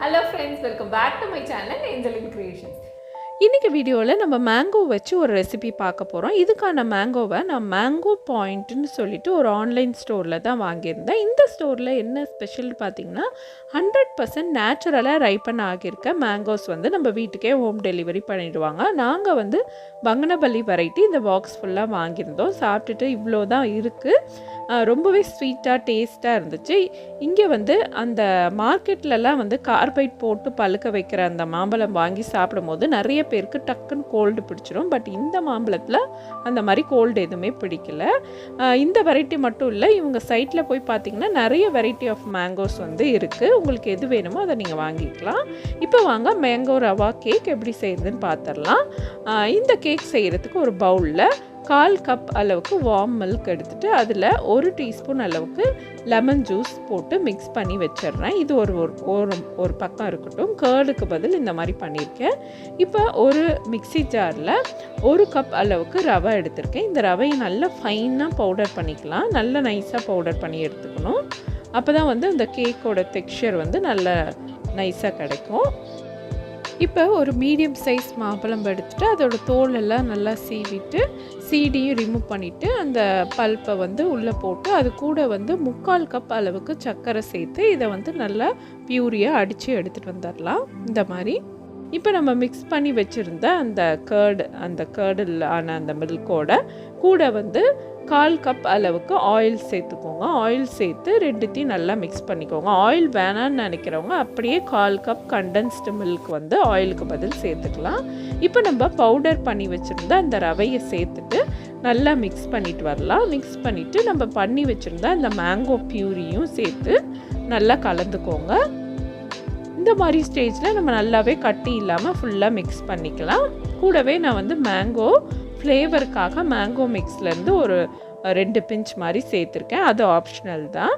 Hello friends, welcome back to my channel Angeline Creations. இன்றைக்கி வீடியோவில் நம்ம மேங்கோ வச்சு ஒரு ரெசிபி பார்க்க போகிறோம். இதுக்கான மேங்கோவை நான் மேங்கோ பாயிண்ட்டுன்னு சொல்லிட்டு ஒரு ஆன்லைன் ஸ்டோரில் தான் வாங்கியிருந்தேன். இந்த ஸ்டோரில் என்ன ஸ்பெஷல் பார்த்திங்கன்னா 100% நேச்சுரலாக ரைப்பன் ஆகியிருக்க மேங்கோஸ் வந்து நம்ம வீட்டுக்கே ஹோம் டெலிவரி பண்ணிடுவாங்க. நாங்கள் வந்து பங்கனப்பள்ளி வெரைட்டி இந்த பாக்ஸ் ஃபுல்லாக வாங்கியிருந்தோம். சாப்பிட்டுட்டு இவ்வளோ தான் இருக்குது. ரொம்பவே ஸ்வீட்டாக டேஸ்ட்டாக இருந்துச்சு. இங்கே வந்து அந்த மார்க்கெட்லலாம் வந்து கார்பைட் போட்டு பழுக்க வைக்கிற அந்த மாம்பழம் வாங்கி சாப்பிடும் போது நிறைய பேருக்கு டக்குன்னு கோல்டு பிடிச்சிரும். பட் இந்த மாம்பழத்தில் அந்த மாதிரி கோல்டு எதுவுமே பிடிக்கல. இந்த வெரைட்டி மட்டும் இல்லை, இவங்க சைட்டில் போய் பார்த்திங்கன்னா நிறைய வெரைட்டி ஆஃப் மேங்கோஸ் வந்து இருக்குது. உங்களுக்கு எது வேணுமோ அதை நீங்கள் வாங்கிக்கலாம். இப்போ வாங்க மேங்கோ ரவா கேக் எப்படி செய்கிறதுன்னு பார்த்துடலாம். இந்த கேக் செய்கிறதுக்கு ஒரு பவுலில் 1/4 கப் அளவுக்கு வார்ம் மில்க் எடுத்துகிட்டு அதில் 1 டீஸ்பூன் அளவுக்கு லெமன் ஜூஸ் போட்டு மிக்ஸ் பண்ணி வச்சிடுறேன். இது ஒரு பக்கம் இருக்கட்டும். கர்டுக்கு பதில் இந்த மாதிரி பண்ணியிருக்கேன். இப்போ ஒரு மிக்ஸி ஜாரில் 1 கப் அளவுக்கு ரவை எடுத்திருக்கேன். இந்த ரவையை நல்லா ஃபைனாக பவுடர் பண்ணிக்கலாம். நல்லா நைஸாக பவுடர் பண்ணி எடுத்துக்கணும். அப்போ தான் வந்து அந்த கேக்கோட டெக்ஸ்சர் வந்து நல்ல நைஸாக கிடைக்கும். இப்போ ஒரு மீடியம் சைஸ் மாம்பழம் எடுத்துகிட்டு அதோட தோலெல்லாம் நல்லா சீவிட்டு சீடியும் ரிமூவ் பண்ணிவிட்டு அந்த பல்ப்பை வந்து உள்ளே போட்டு அது கூட வந்து 3/4 கப் அளவுக்கு சர்க்கரை சேர்த்து இதை வந்து நல்லா பியூரியாக அடித்து எடுத்துகிட்டு வந்துடலாம். இந்த மாதிரி இப்போ நம்ம மிக்ஸ் பண்ணி வச்சுருந்த அந்த கர்டில் ஆன அந்த மில்கோட கூட வந்து 1/4 கப் அளவுக்கு ஆயில் சேர்த்துக்கோங்க. ஆயில் சேர்த்து ரெண்டுத்தையும் நல்லா மிக்ஸ் பண்ணிக்கோங்க. ஆயில் வேணான்னு நினைக்கிறவங்க அப்படியே 1/4 கப் கண்டென்ஸ்டு மில்க் வந்து ஆயிலுக்கு பதில் சேர்த்துக்கலாம். இப்போ நம்ம பவுடர் பண்ணி வச்சுருந்த அந்த ரவையை சேர்த்துட்டு நல்லா மிக்ஸ் பண்ணிட்டு வரலாம். மிக்ஸ் பண்ணிவிட்டு நம்ம பண்ணி வச்சுருந்த அந்த மேங்கோ பியூரியும் சேர்த்து நல்லா கலந்துக்கோங்க. இந்த மாதிரி ஸ்டேஜில் நம்ம நல்லாவே கட்டி இல்லாமல் ஃபுல்லாக மிக்ஸ் பண்ணிக்கலாம். கூடவே நான் வந்து மேங்கோ ஃப்ளேவருக்காக மேங்கோ மிக்ஸ்லேருந்து ஒரு 2 பிஞ்ச் மாதிரி சேர்த்துருக்கேன். அது ஆப்ஷனல் தான்.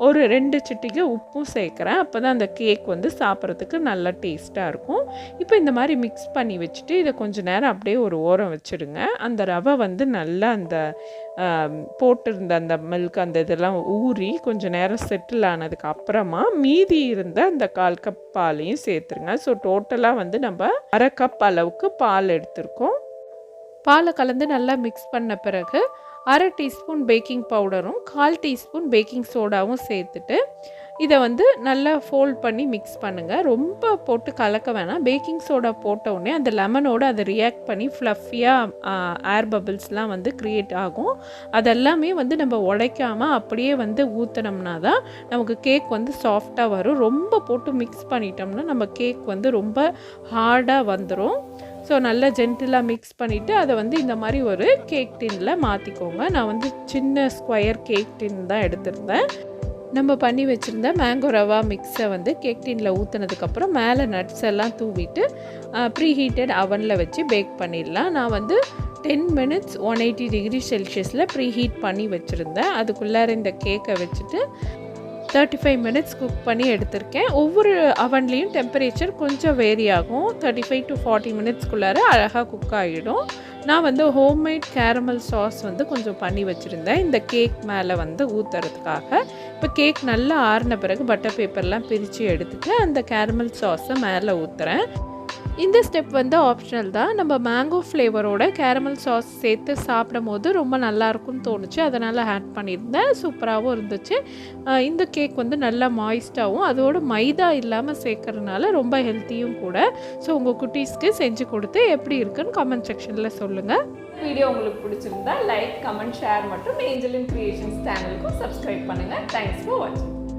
ஒரு 2 சிட்டிகை உப்பும் சேர்க்குறேன். அப்போ தான் அந்த கேக் வந்து சாப்பிட்றதுக்கு நல்லா டேஸ்ட்டாக இருக்கும். இப்போ இந்த மாதிரி மிக்ஸ் பண்ணி வச்சுட்டு இதை கொஞ்சம் நேரம் அப்படியே ஒரு ஓரம் வச்சுடுங்க. அந்த ரவை வந்து நல்லா அந்த போட்டிருந்த அந்த மில்க் அந்த இதெல்லாம் ஊறி கொஞ்சம் நேரம் செட்டில் ஆனதுக்கு அப்புறமா மீதி இருந்த அந்த 1/4 கப் பாலையும் சேர்த்துருங்க. ஸோ டோட்டலாக வந்து நம்ம 1/2 கப் அளவுக்கு பால் எடுத்திருக்கோம். பாலை கலந்து நல்லா மிக்ஸ் பண்ண பிறகு 1/2 டீஸ்பூன் பேக்கிங் பவுடரும் 1/4 டீஸ்பூன் பேக்கிங் சோடாவும் சேர்த்துட்டு இதை வந்து நல்லா ஃபோல்ட் பண்ணி மிக்ஸ் பண்ணுங்கள். ரொம்ப போட்டு கலக்க வேணாம். பேக்கிங் சோடா போட்ட உடனே அந்த லெமனோடு அதை ரியாக்ட் பண்ணி ஃப்ளஃபியாக ஏர் பபிள்ஸ்லாம் வந்து க்ரியேட் ஆகும். அதெல்லாமே வந்து நம்ம உடைக்காமல் அப்படியே வந்து ஊற்றினோம்னா தான் நமக்கு கேக் வந்து சாஃப்டாக வரும். ரொம்ப போட்டு மிக்ஸ் பண்ணிட்டோம்னா நம்ம கேக் வந்து ரொம்ப ஹார்டாக வந்துடும். ஸோ நல்லா ஜென்டிலாக மிக்ஸ் பண்ணிவிட்டு அதை வந்து இந்த மாதிரி ஒரு கேக் டின்னில் மாற்றிக்கோங்க. நான் வந்து சின்ன ஸ்கொயர் கேக் டின் தான் எடுத்திருந்தேன். நம்ம பண்ணி வச்சுருந்த மேங்கோ ரவா மிக்ஸை வந்து கேக் டின்னில் ஊற்றுனதுக்கப்புறம் மேலே நட்ஸ் எல்லாம் தூவிட்டு ப்ரீ ஹீட்டட் அவனில் வச்சு பேக் பண்ணிடலாம். நான் வந்து 10 மினிட்ஸ் 180 டிகிரி செல்சியஸில் ப்ரீ ஹீட் பண்ணி வச்சுருந்தேன். அதுக்குள்ளார இந்த கேக்கை வச்சுட்டு 35 மினிட்ஸ் குக் பண்ணி எடுத்திருக்கேன். ஒவ்வொரு அவன்லேயும் டெம்பரேச்சர் கொஞ்சம் வேரி ஆகும். 35 to 40 மினிட்ஸ்க்குள்ளார அழகாக குக் ஆகிடும். நான் வந்து ஹோம்மேட் கேரமல் சாஸ் வந்து கொஞ்சம் பண்ணி வச்சுருந்தேன் இந்த கேக் மேலே வந்து ஊற்றுறதுக்காக. இப்போ கேக் நல்லா ஆறின பிறகு பட்டர் பேப்பர்லாம் பிரித்து எடுத்துகிட்டு அந்த கேரமல் சாஸை மேலே ஊற்றுறேன். இந்த ஸ்டெப் வந்து ஆப்ஷனல் தான். நம்ம மேங்கோ ஃப்ளேவரோட கேரமல் சாஸ் சேர்த்து சாப்பிடும் போது ரொம்ப நல்லாயிருக்கும்னு தோணுச்சு. அதனால் ஆட் பண்ணியிருந்தேன். சூப்பராகவும் இருந்துச்சு. இந்த கேக் வந்து நல்லா மாய்ஸ்டாகவும் அதோட மைதா இல்லாமல் சேர்க்கறதுனால ரொம்ப ஹெல்த்தியும் கூட. ஸோ உங்கள் குட்டீஸ்க்கு செஞ்சு கொடுத்து எப்படி இருக்குன்னு கமெண்ட் செக்ஷனில் சொல்லுங்கள். வீடியோ உங்களுக்கு பிடிச்சிருந்தா லைக், கமெண்ட், ஷேர் மற்றும் ஏஞ்சலின் கிரியேஷன்ஸ் சேனலுக்கும் சப்ஸ்கிரைப் பண்ணுங்கள். தேங்க்ஸ் ஃபார் வாட்சிங்.